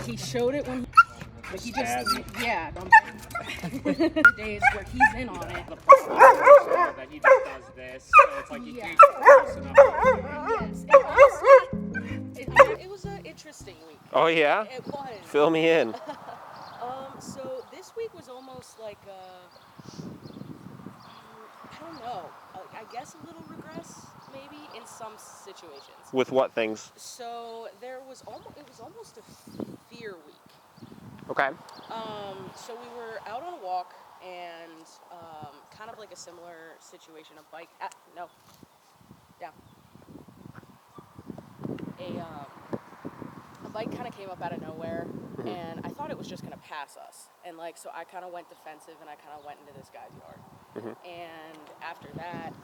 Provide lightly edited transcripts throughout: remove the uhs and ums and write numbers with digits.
he showed it when he just, yeah. The days where he's in on it. That he just does this, so it's like he thinks it's close enough. Yes, and honestly, it was an interesting week. Oh yeah? It was. Fill me in. So this week was almost like I don't know. I guess a little regress, maybe in some situations. With what things? So it was almost a fear week. Okay. So we were out on a walk and kind of like a similar situation. A bike. A bike kind of came up out of nowhere, and I thought it was just gonna pass us. And so I kind of went defensive, and I kind of went into this guy's yard. And after that,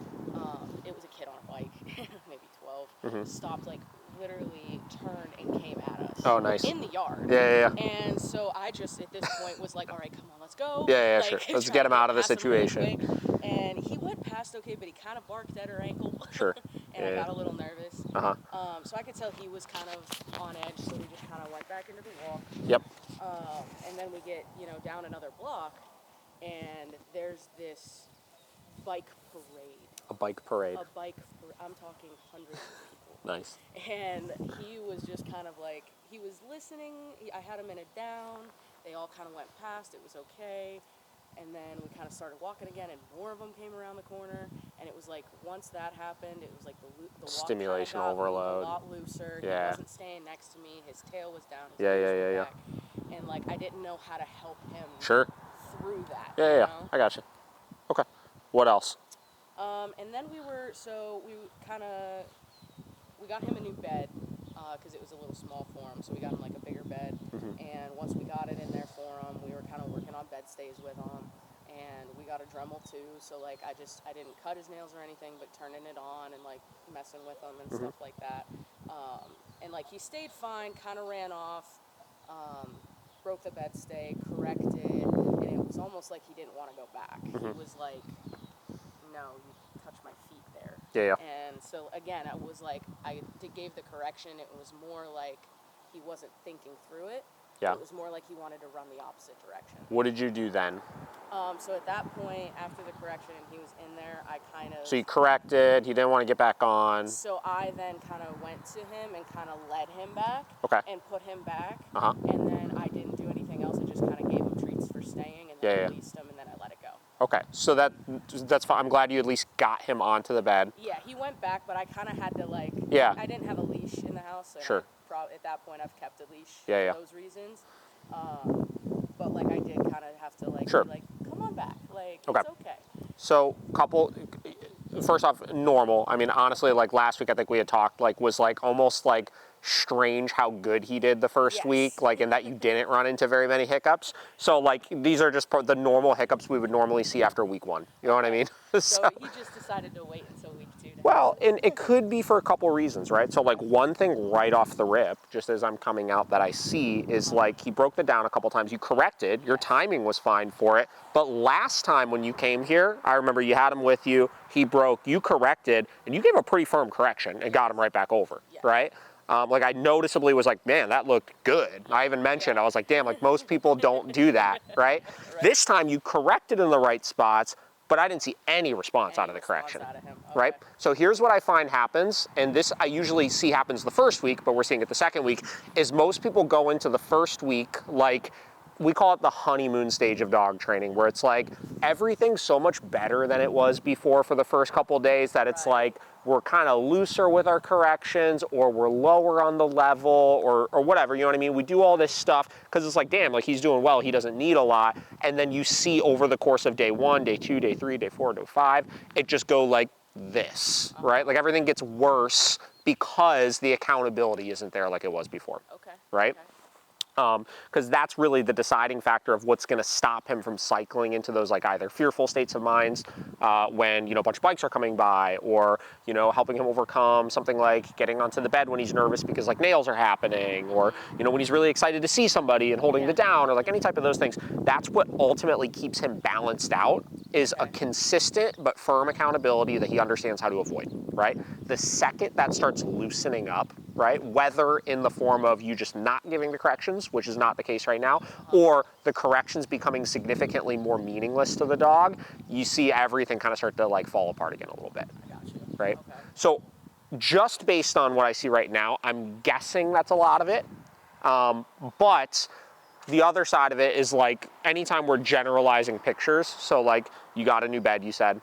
it was a kid on a bike, maybe 12, stopped, literally turned and came at us. Oh, nice. In the yard. Yeah. And so I just, at this point, was like, all right, come on, let's go. Yeah, sure. Let's get him out of the situation. And he went past okay, but he kind of barked at her ankle. Sure. And I got a little nervous. So I could tell he was kind of on edge, so we just kind of went back into the walk. Yep. And then we get, down another block, and there's this bike parade. A bike parade. I'm talking hundreds of people. Nice. And he was just kind of he was listening. I had him in a down. They all kind of went past. It was okay. And then we kind of started walking again, and more of them came around the corner. And it was once that happened, it was the walk stimulation got overload. A lot looser. Yeah. He wasn't staying next to me. His tail was down. His Yeah. back. And I didn't know how to help him. Sure. Through that. Yeah. I got you. Okay. What else? And then we got him a new bed because it was a little small for him, so we got him a bigger bed. And once we got it in there for him, we were kind of working on bed stays with him, and we got a Dremel too. So I didn't cut his nails or anything, but turning it on and messing with him and stuff like that. And he stayed fine, kind of ran off, broke the bed stay, corrected, and it was almost like he didn't want to go back. He was like, no, you touched my feet there. Yeah. And so again, it was I gave the correction. It was more he wasn't thinking through it. Yeah. It was more he wanted to run the opposite direction. What did you do then? So at that point, after the correction and he was in there, I kind of... So you corrected, he didn't want to get back on. So I then kind of went to him and kind of led him back. Okay. And put him back. And then I didn't do anything else. I just kind of gave him treats for staying, and then I released him, and then I let it go. Okay, so that's fine. I'm glad you at least got him onto the bed. Yeah, he went back, but I kind of had to I didn't have a leash in the house. So sure. At that point, I've kept a leash for those reasons. But I did kind of have to sure. be come on back. It's okay. So first off, normal. I mean, honestly, last week I think we had talked was almost strange how good he did the first week, and that you didn't run into very many hiccups. So these are just the normal hiccups we would normally see after week 1. You know what I mean? So you just decided to wait until week 2. Well, and it could be for a couple reasons, right? So one thing right off the rip, just as I'm coming out that I see is he broke the down a couple times. You corrected, your timing was fine for it. But last time when you came here, I remember you had him with you, he broke, you corrected, and you gave a pretty firm correction and got him right back over, right? I noticeably was man, that looked good. I even mentioned, I was damn, most people don't do that, right? This time you corrected in the right spots, but I didn't see any response out of the correction, right? So here's what I find happens, and this I usually see happens the first week, but we're seeing it the second week, is most people go into the first week we call it the honeymoon stage of dog training, where it's everything's so much better than it was before for the first couple of days that it's we're kind of looser with our corrections, or we're lower on the level, or whatever, you know what I mean? We do all this stuff because it's damn, he's doing well, he doesn't need a lot. And then you see over the course of day 1, day 2, day 3, day 4, day 5, it just go this, right? Everything gets worse because the accountability isn't there like it was before, right? Okay. Because that's really the deciding factor of what's going to stop him from cycling into those either fearful states of mind when a bunch of bikes are coming by, or helping him overcome something like getting onto the bed when he's nervous because nails are happening, or when he's really excited to see somebody and holding the down, or any type of those things. That's what ultimately keeps him balanced out, is a consistent but firm accountability that he understands how to avoid, right? The second that starts loosening up, right? Whether in the form of you just not giving the corrections, which is not the case right now, or the corrections becoming significantly more meaningless to the dog, you see everything kind of start to like fall apart again a little bit, I got you. right? Okay. So just based on what I see right now, I'm guessing that's a lot of it. But the other side of it is like anytime we're generalizing pictures, so like you got a new bed, you said,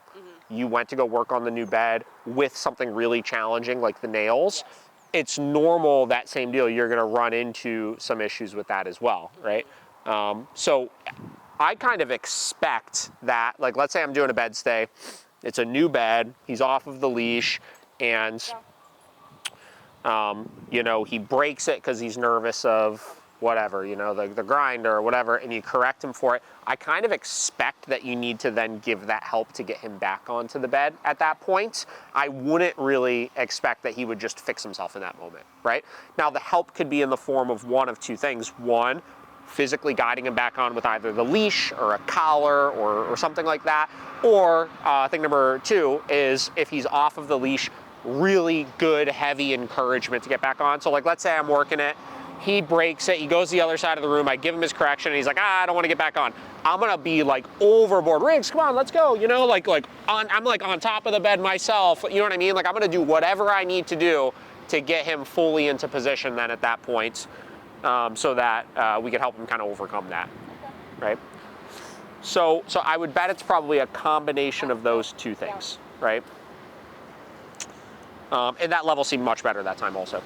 you went to go work on the new bed with something really challenging like the nails, Yes. it's normal, that same deal, you're gonna run into some issues with that as well, right? So I kind of expect that, like let's say I'm doing a bed stay, it's a new bed, he's off of the leash, and you know, he breaks it because he's nervous of whatever, you know, the grinder or whatever, and you correct him for it. I kind of expect that you need to then give that help to get him back onto the bed at that point. I wouldn't really expect that he would just fix himself in that moment, right? Now, the help could be in the form of one of two things. One, physically guiding him back on with either the leash or a collar or something like that. Or thing number two is if he's off of the leash, really good, heavy encouragement to get back on. So like, let's say I'm working it, he breaks it, he goes to the other side of the room, I give him his correction, and he's like, I don't want to get back on. I'm gonna be like overboard. Riggs, come on, let's go. You know, I'm like on top of the bed myself. You know what I mean? Like I'm gonna do whatever I need to do to get him fully into position then at that point, so that we can help him kind of overcome that, right? So I would bet it's probably a combination of those two things, right? And that level seemed much better that time also.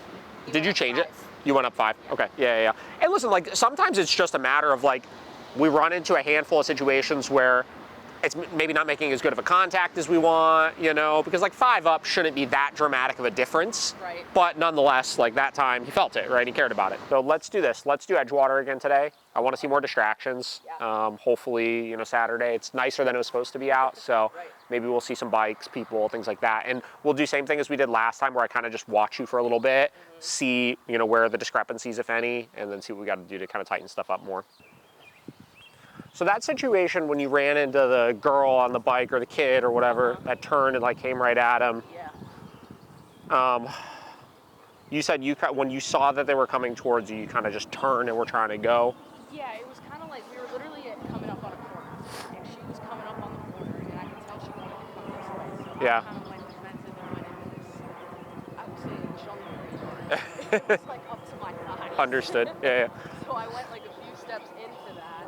Did you change it? You went up 5? Okay, yeah. And listen, like sometimes it's just a matter of like, we run into a handful of situations where it's maybe not making as good of a contact as we want, you know, because like 5 up shouldn't be that dramatic of a difference. Right. But nonetheless, like that time, he felt it, right? He cared about it. So let's do this. Let's do Edgewater again today. I want to see more distractions. Yeah. Hopefully, you know, Saturday, it's nicer than it was supposed to be out. So Right. maybe we'll see some bikes, people, things like that. And we'll do same thing as we did last time where I kind of just watch you for a little bit, see, you know, where are the discrepancies, if any, and then see what we got to do to kind of tighten stuff up more. So that situation when you ran into the girl on the bike or the kid or whatever that turned and like came right at him, Yeah. you said when you saw that they were coming towards you, you kind of just turned and were trying to go. Yeah, it was kind of like we were literally coming up on a corner, and she was coming up on the corner, and I could tell she wanted to come this way. So Yeah. I kind of like defensively went into this, I would say, jungle area. It was like up to my thighs. Understood. Yeah. So I went like a few steps into that,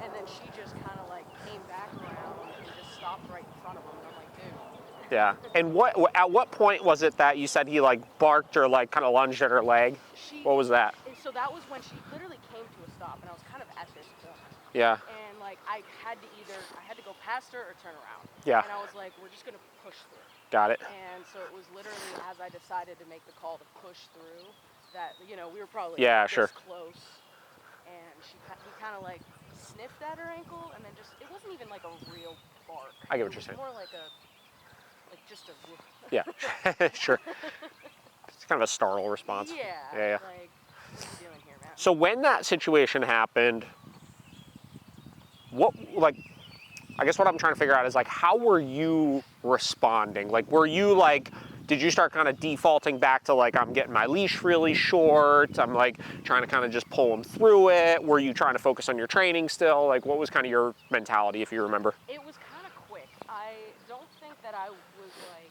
and then she just kind of like came back around and just stopped right in front of him. And I'm like, dude. Yeah. And at what point was it that you said he like barked or like kind of lunged at her leg? What was that? So that was when she literally came to a stop, and I was kind of at this corner. Yeah. And like I had to go past her or turn around. Yeah. And I was like, we're just gonna push through. Got it. And so it was literally as I decided to make the call to push through that, you know, we were probably Yeah, this sure. close, and he kind of like sniffed at her ankle, and then it wasn't even like a real bark. I get what you're saying. More like just a. Yeah. Sure. It's kind of a startle response. Yeah. Like, what are you doing here, man? So when that situation happened, I guess what I'm trying to figure out is like, how were you responding? Like, were you like, did you start kind of defaulting back to like, I'm getting my leash really short, I'm like trying to kind of just pull him through it? Were you trying to focus on your training still? Like, what was kind of your mentality, if you remember? It was kind of quick. I don't think that I was like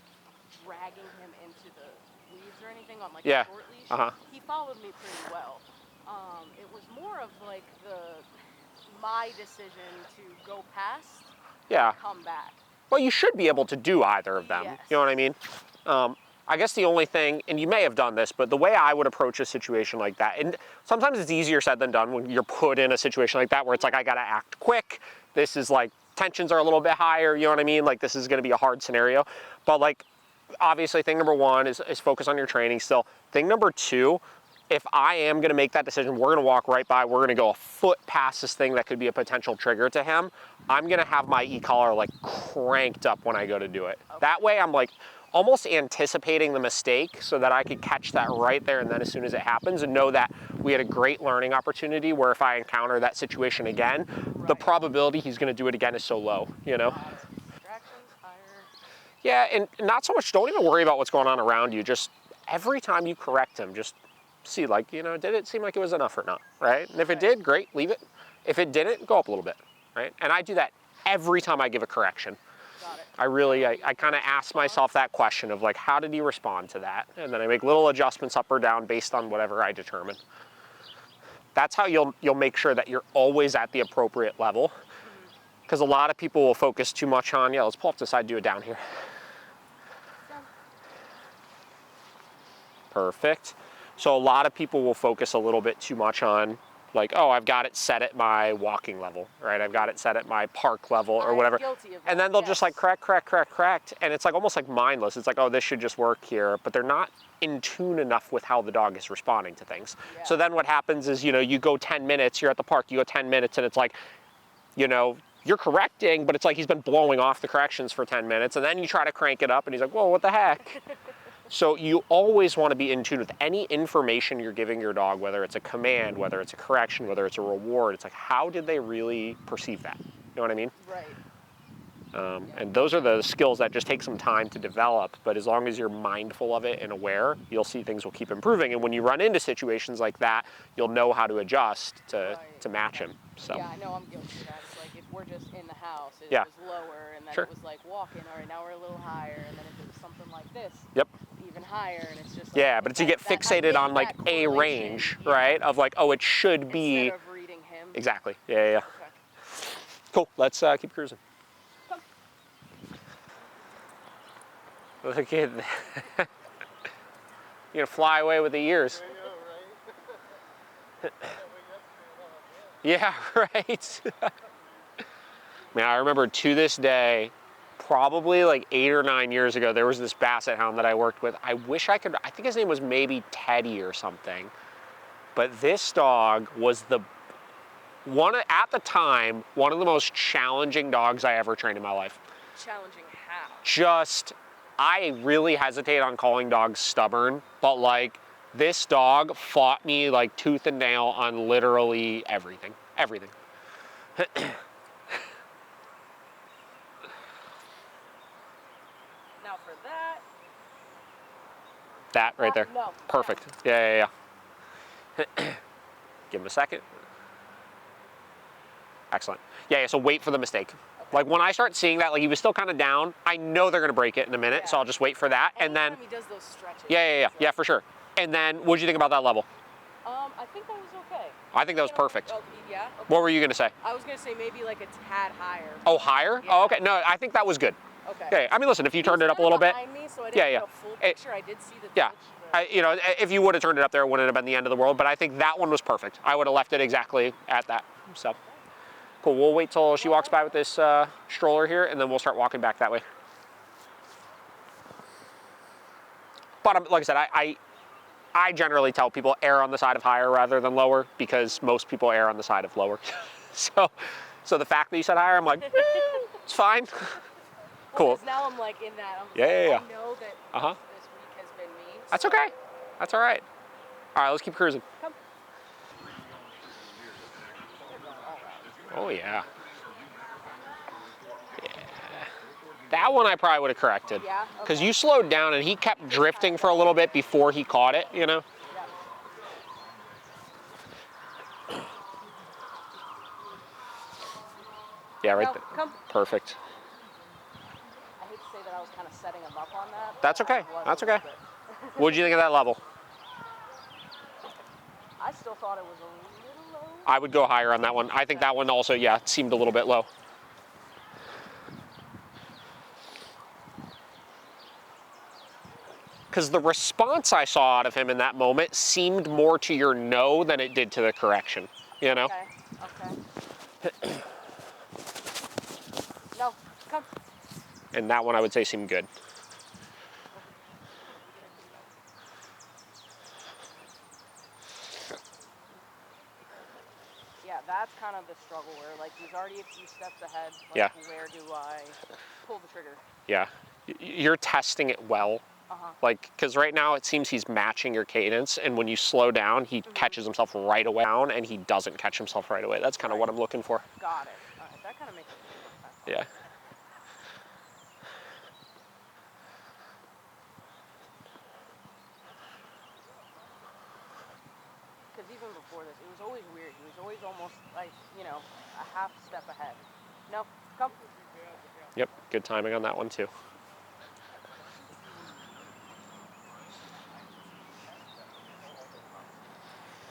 dragging him into the weeds or anything on like a short leash. He followed me pretty well. It was more of like my decision to go past. Yeah. Come back. Well, you should be able to do either of them. Yes. You know what I mean? I guess the only thing, and you may have done this, but the way I would approach a situation like that, and sometimes it's easier said than done when you're put in a situation like that where it's like, I gotta act quick. This is like, tensions are a little bit higher, you know what I mean? Like, this is gonna be a hard scenario. But like, obviously thing number one is focus on your training still. Thing number two, if I am gonna make that decision, we're gonna walk right by, we're gonna go a foot past this thing that could be a potential trigger to him, I'm gonna have my e-collar like cranked up when I go to do it. Okay. That way I'm like almost anticipating the mistake so that I could catch that right there and then as soon as it happens and know that we had a great learning opportunity where if I encounter that situation again, the probability he's gonna do it again is so low, you know? Distractions, higher. Yeah, and not so much, don't even worry about what's going on around you, just every time you correct him, just see, like, you know, did it seem like it was enough or not, right? And if it did, great, leave it. If it didn't, go up a little bit, right? And I do that every time I give a correction. Got it. I kind of ask myself that question of like, how did he respond to that? And then I make little adjustments up or down based on whatever I determine. That's how you'll make sure that you're always at the appropriate level. Because a lot of people will focus too much on, yeah, let's pull up this side, do it down here. Perfect. So a lot of people will focus a little bit too much on like, oh, I've got it set at my walking level, right? I've got it set at my park level or whatever. Guilty of that, and then they'll just like correct. And it's like almost like mindless. It's like, oh, this should just work here. But they're not in tune enough with how the dog is responding to things. Yeah. So then what happens is, you know, you go 10 minutes, you're at the park, you go 10 minutes and it's like, you know, you're correcting, but it's like he's been blowing off the corrections for 10 minutes. And then you try to crank it up and he's like, whoa, what the heck? So you always want to be in tune with any information you're giving your dog, whether it's a command, whether it's a correction, whether it's a reward. It's like, how did they really perceive that? You know what I mean? Right. And those are the skills that just take some time to develop. But as long as you're mindful of it and aware, you'll see things will keep improving. And when you run into situations like that, you'll know how to adjust to match him. So. Yeah, I know I'm guilty of that. It's like if we're just in the house, it Yeah. was lower, and then Sure. it was like walking. All right, now we're a little higher, and then if it was something like this, Yep. even higher, and it's just like, Yeah, but it's you get that- I fixated think on like that a correlation, range, yeah, right? Of like, oh, it should be. Instead of reading him. Exactly. Yeah. Okay. Cool. Let's keep cruising. Come. Look at you're gonna fly away with the years. Yeah, right. Man, I remember to this day, probably like 8 or 9 years ago, there was this Basset Hound that I worked with. I wish I could, I think his name was maybe Teddy or something. But this dog was at the time, one of the most challenging dogs I ever trained in my life. Challenging how? I really hesitate on calling dogs stubborn, but like this dog fought me like tooth and nail on literally everything. Everything. Now for that. That right there. No. Perfect. Yeah. Give him a second. Excellent. Yeah, so wait for the mistake. Okay. Like when I start seeing that, like he was still kind of down, I know they're gonna break it in a minute, so I'll just wait for that. And then he does those stretches. Yeah, for sure. And then what'd you think about that level? I think that was okay. I think that was perfect. Oh, yeah? Okay. What were you gonna say? I was gonna say maybe like a tad higher. Oh, higher? Yeah. Oh, okay. No, I think that was good. Okay. Yeah, I mean, listen, if you turned it up a little bit. Behind me, so I didn't Yeah. get a full picture. I did see the Yeah. touch, but- If you would have turned it up there, it wouldn't have been the end of the world, but I think that one was perfect. I would have left it exactly at that, so. Cool, we'll wait till she walks by with this stroller here, and then we'll start walking back that way. But like I said, I generally tell people err on the side of higher rather than lower, because most people err on the side of lower. So the fact that you said higher, I'm like, it's fine. Cool. Now I'm like in that. I'm Yeah. I know that this week has been me. That's so- okay. That's all right. All right, let's keep cruising. Come. Oh, yeah. That one I probably would have corrected. Yeah? Because Okay. you slowed down and he kept drifting for a little bit before he caught it, you know? Yeah, right No, there. come. Perfect. I hate to say that I was kind of setting him up on that. That's but I okay. wasn't, That's okay. but- What'd you think of that level? I still thought it was a little low. I would go higher on that one. I think that one also, yeah, seemed a little bit low. Because the response I saw out of him in that moment seemed more to your no than it did to the correction, you know? Okay. No, come. And that one I would say seemed good. Yeah, that's kind of the struggle where like he's already a few steps ahead. Like, Yeah. Where do I pull the trigger? Yeah. You're testing it well. Like, because right now it seems he's matching your cadence, and when you slow down, he catches himself right away down, and he doesn't catch himself right away. That's kind of what I'm looking for. Got it. All right, that kind of makes it. Yeah. half step ahead. No, come. Yep, good timing on that one too.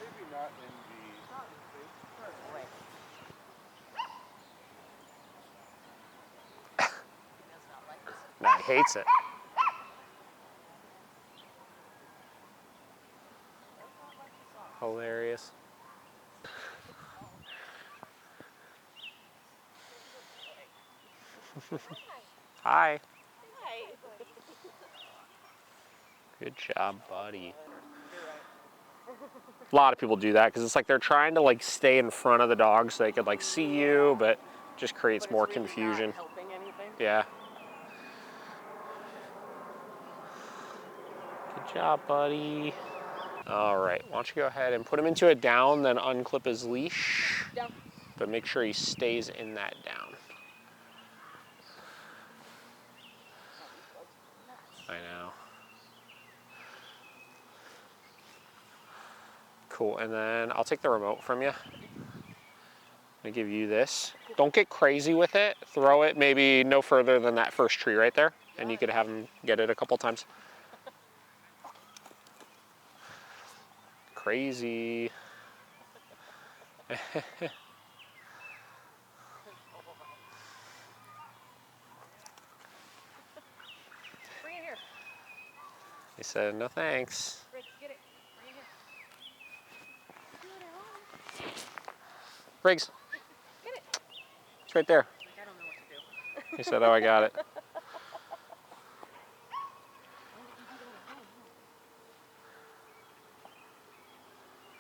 Maybe not in Away. He does not like this. No, he hates it. Hilarious. Hi. Hi. Good job, buddy. You're right. A lot of people do that because it's like they're trying to like stay in front of the dog so they could like see you, but just creates But more it's really confusion. not helping anything. Yeah. Good job, buddy. All right, why don't you go ahead and put him into a down, then unclip his leash. Down. But make sure he stays in that down. I know. Cool, and then I'll take the remote from you. I'm gonna give you this. Don't get crazy with it. Throw it maybe no further than that first tree right there, and you could have him get it a couple times. Crazy. Bring it here. He said, no thanks. Rick, get it. Bring it here. Briggs, Get it. it's right there. Like, I don't know what to do. He said, oh, I got it.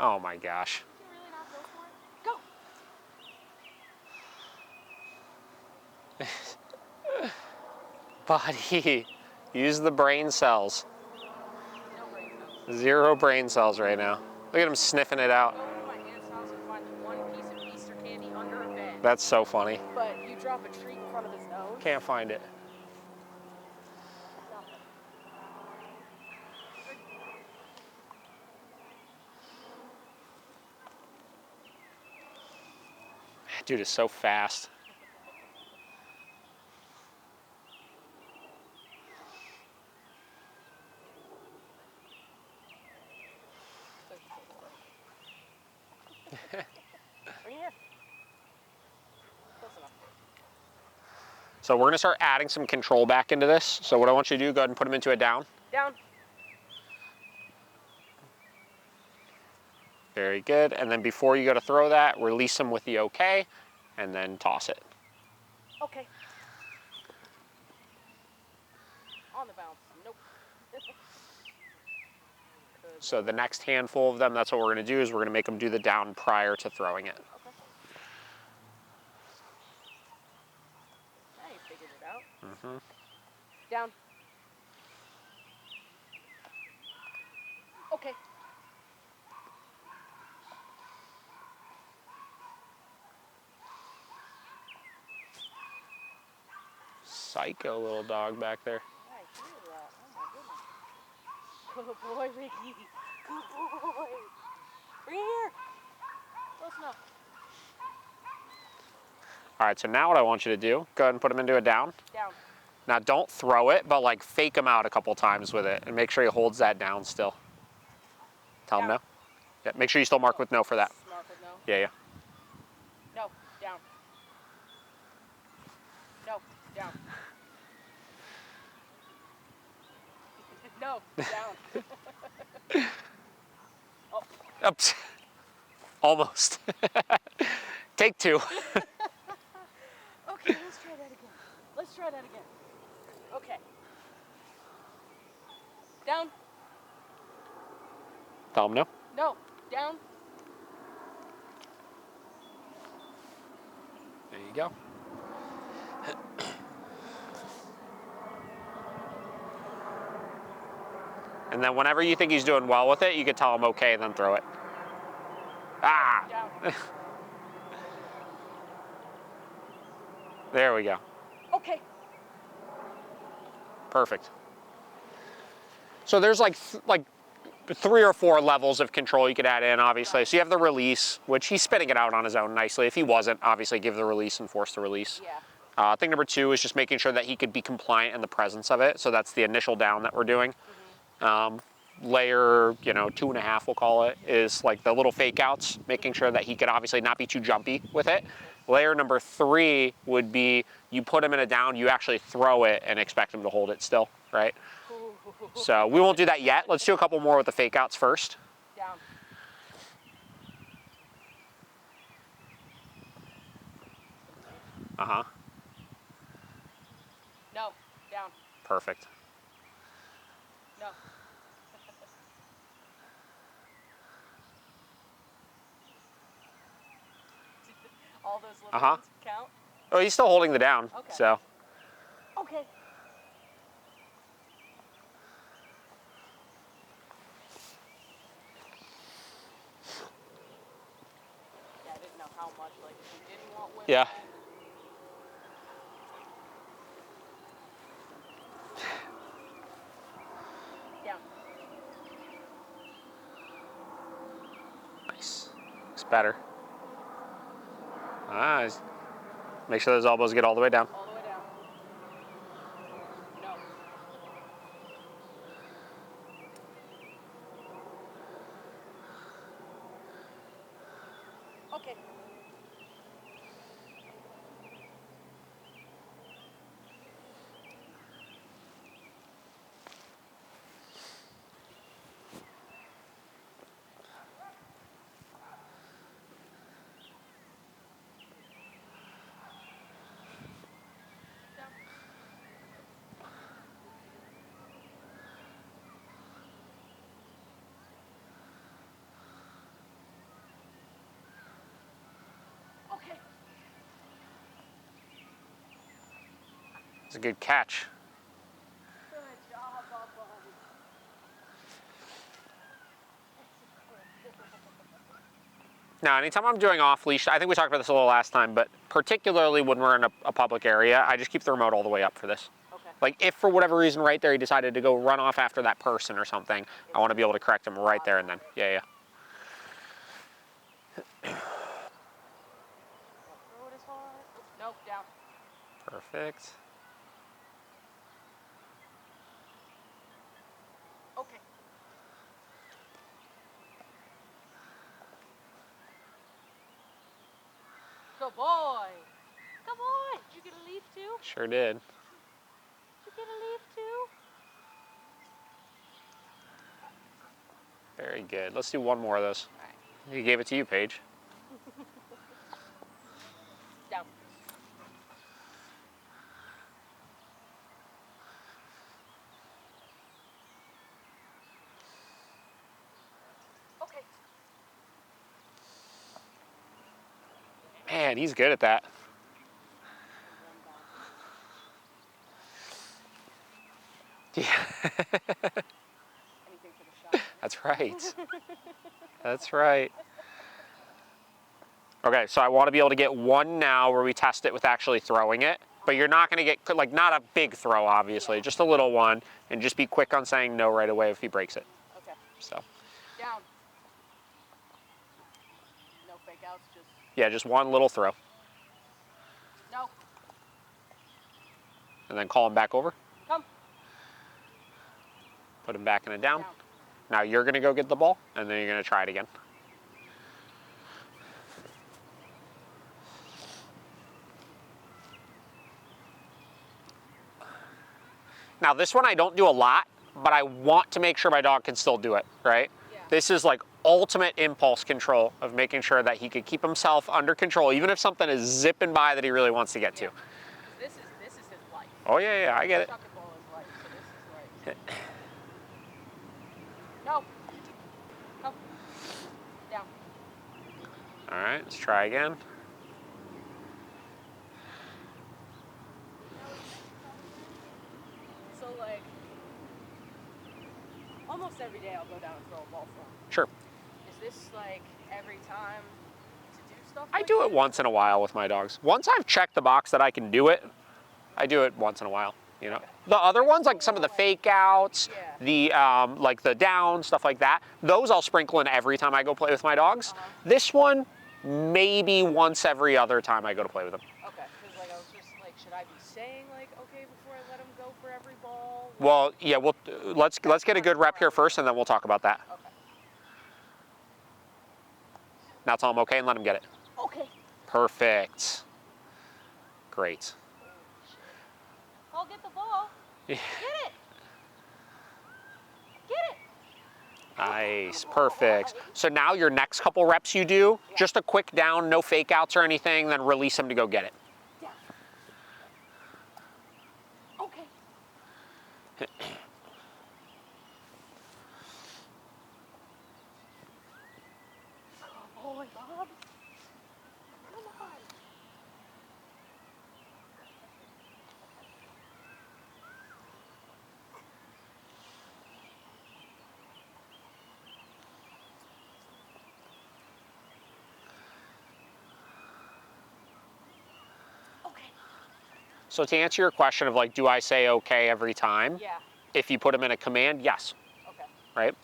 Oh my gosh. Did you really not go for it? Go. Buddy, use the brain cells. No brain cells. 0 brain cells right now. Look at him sniffing it out. Go to my aunt's house and find one piece of Easter candy under a bed. That's so funny. But you drop a treat in front of his nose. Can't find it. Dude is so fast. Bring it here. Close enough. So we're gonna start adding some control back into this. So what I want you to do, go ahead and put him into a down. Down. Very good. And then before you go to throw that, release him with the okay, and then toss it. Okay. On the bounce. Nope. So the next handful of them, that's what we're gonna do, is we're gonna make them do the down prior to throwing it. Okay. Now you figured it out. Mm-hmm. Down. Okay. Psycho little dog back there. Yeah, I hear that. Oh my goodness. Good boy, Ricky. Good boy. Bring it here. Close enough. All right, so now what I want you to do, go ahead and put him into a down. Down. Now don't throw it, but like fake him out a couple times with it and make sure he holds that down still. Tell him Down. no. Yeah, make sure you still mark with no for that. Mark with no. Yeah, yeah. No. Down. No. Down. No. Down. Oh. Oops. Almost. Take 2. Okay, let's try that again. Let's try that again. Okay. Down. Tell him no. No. Down. There you go. And then whenever you think he's doing well with it, you can tell him okay and then throw it. Ah! Down. There we go. Okay. Perfect. So there's like 3 or 4 levels of control you could add in, obviously. So you have the release, which he's spinning it out on his own nicely. If he wasn't, obviously give the release and force the release. Yeah. Thing number 2 is just making sure that he could be compliant in the presence of it. So that's the initial down that we're doing. Layer, 2.5, we'll call it, is like the little fake outs, making sure that he could obviously not be too jumpy with it. Layer number 3 would be you put him in a down, you actually throw it and expect him to hold it still, right? So we won't do that yet. Let's do a couple more with the fake outs first. Down. Uh-huh. No. Down. Perfect. No. All those little Uh-huh. ones count? Oh, he's still holding the down, Okay. so. Okay. Yeah, I didn't know how much, like, if you didn't want women. Yeah. Down. Nice. Looks better. Nice. Make sure those elbows get all the way down. All the way down. No. Okay. Okay. It's a good catch. Good job, Bubba. Now, anytime I'm doing off leash, I think we talked about this a little last time, but particularly when we're in a public area, I just keep the remote all the way up for this. Okay. Like if for whatever reason right there he decided to go run off after that person or something, I want to be able to correct him right there and then. Yeah, yeah. Throw it as hard. Nope, down. Perfect. Okay. Good boy. Good boy. Did you get a leaf too? Sure did. Did you get a leaf too? Very good. Let's do one more of those. All right. He gave it to you, Paige. Down. Okay. Man, he's good at that. Yeah, Anything for the shot. that's right. That's right. Okay, so I want to be able to get one now where we test it with actually throwing it, but you're not going to get, like, not a big throw, obviously, just a little one, and just be quick on saying no right away if he breaks it. Okay. So, Down. No fake outs, just yeah, just one little throw, no. and then call him back over, Come. put him back in a down. Down. Now you're going to go get the ball, and then you're going to try it again. Now this one I don't do a lot, but I want to make sure my dog can still do it, right? Yeah. This is like ultimate impulse control of making sure that he could keep himself under control, even if something is zipping by that he really wants to get to. This is his life. Oh yeah, yeah, I get it. Chuck and ball is life, so this is like. No. Come. Down. All right, let's try again. So like, almost every day I'll go down and throw a ball for him. Sure. Is this like every time to do stuff? I like do it this? once in a while with my dogs. Once I've checked the box that I can do it, I do it once in a while. You know, the other ones, like some of the fake outs, the like the downs, stuff like that, those I'll sprinkle in every time I go play with my dogs. This one, maybe once every other time I go to play with them. Okay, because like I was just like, should I be saying like, okay, before I let him go for every ball? Well, yeah, let's get a good rep here first, and then we'll talk about that. Okay. Now tell him okay and let him get it. Okay. Perfect. Great. I'll get the ball. Yeah. Get it. Get it. Nice, perfect. So now your next couple reps you do, just a quick down, no fake outs or anything, then release him to go get it. Yeah. Okay. Oh my God. Come on. Okay. So to answer your question of like, do I say okay every time? Yeah. If you put him in a command, yes, Okay. right?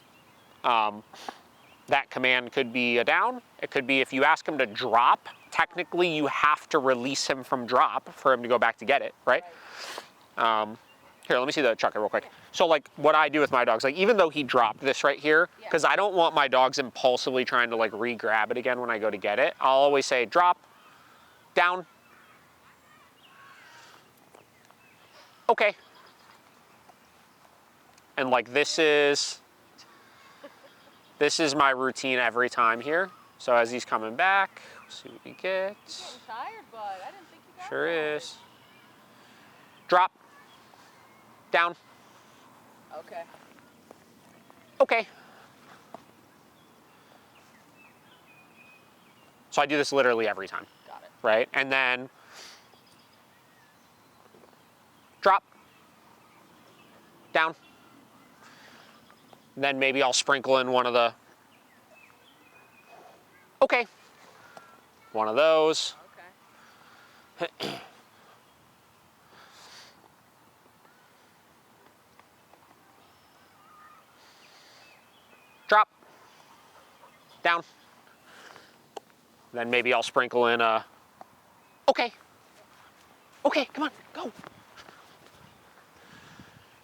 That command could be a down. It could be if you ask him to drop, technically you have to release him from drop for him to go back to get it, right? Here, let me see the chucker real quick. So like what I do with my dogs, like even though he dropped this right here, because I don't want my dogs impulsively trying to like re-grab it again when I go to get it, I'll always say drop, down, okay. And like this is my routine every time here. So as he's coming back, we'll see what he gets. You're getting tired, bud. I didn't think you got Sure tired. is. Drop, down, Okay. okay. So I do this literally every time, Got it. right? And then drop, down. And then maybe I'll sprinkle in one of the, okay, one of those. Okay. Drop, down. Then maybe I'll sprinkle in a, okay, okay, come on, go.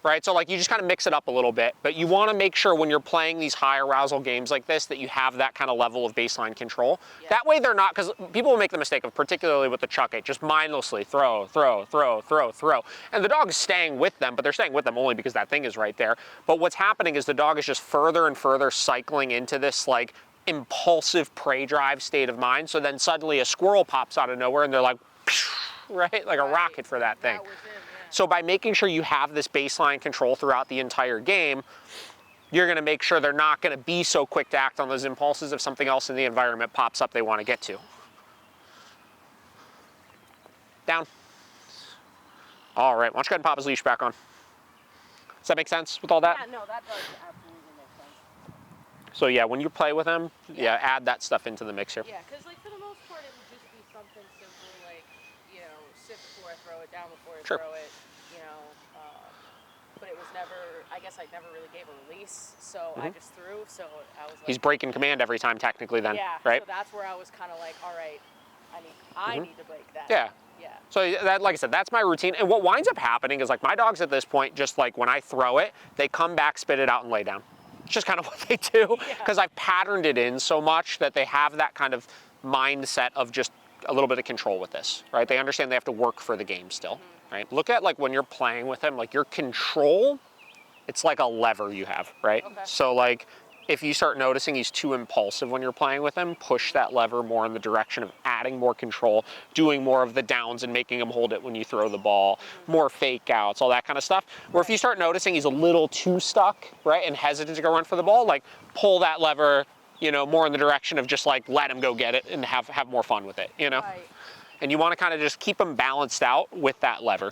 Right, so like you just kind of mix it up a little bit, but you want to make sure when you're playing these high arousal games like this that you have that kind of level of baseline control. Yeah. That way they're not, because people will make the mistake of, particularly with the chuck it, just mindlessly throw, throw, throw, throw, throw. And the dog is staying with them, but they're staying with them only because that thing is right there. But what's happening is the dog is just further and further cycling into this like impulsive prey drive state of mind. So then suddenly a squirrel pops out of nowhere and they're like, right, like a rocket for that thing. That was him, yeah. So by making sure you have this baseline control throughout the entire game, you're going to make sure they're not going to be so quick to act on those impulses if something else in the environment pops up they want to get to. Down. All right, why don't you go ahead and pop his leash back on. Does that make sense with all that? Yeah, no, that does absolutely make sense. So yeah, when you play with him, yeah, add that stuff into the mix here. Yeah, because like for the most part, it would just be something simple like, you know, sit before I throw it, down before I Sure. throw it, you know. But it was never, I guess I never really gave a release, so I just threw. So I was like, He's breaking command every time technically then, yeah, right? so that's where I was kind of like, all right, I need to break that. Yeah. Yeah. So that, like I said, that's my routine. And what winds up happening is like my dogs at this point, just like when I throw it, they come back, spit it out and lay down. It's just kind of what they do because I've patterned it in so much that they have that kind of mindset of just a little bit of control with this, right? They understand they have to work for the game still, right? Look at like when you're playing with him, like your control, it's like a lever you have, right? Okay. So like if you start noticing he's too impulsive when you're playing with him, push that lever more in the direction of adding more control, doing more of the downs and making him hold it when you throw the ball, more fake outs, all that kind of stuff. Or if you start noticing he's a little too stuck, right, and hesitant to go run for the ball, like pull that lever, you know, more in the direction of just like let him go get it and have more fun with it, you know? Right. And you want to kind of just keep him balanced out with that lever.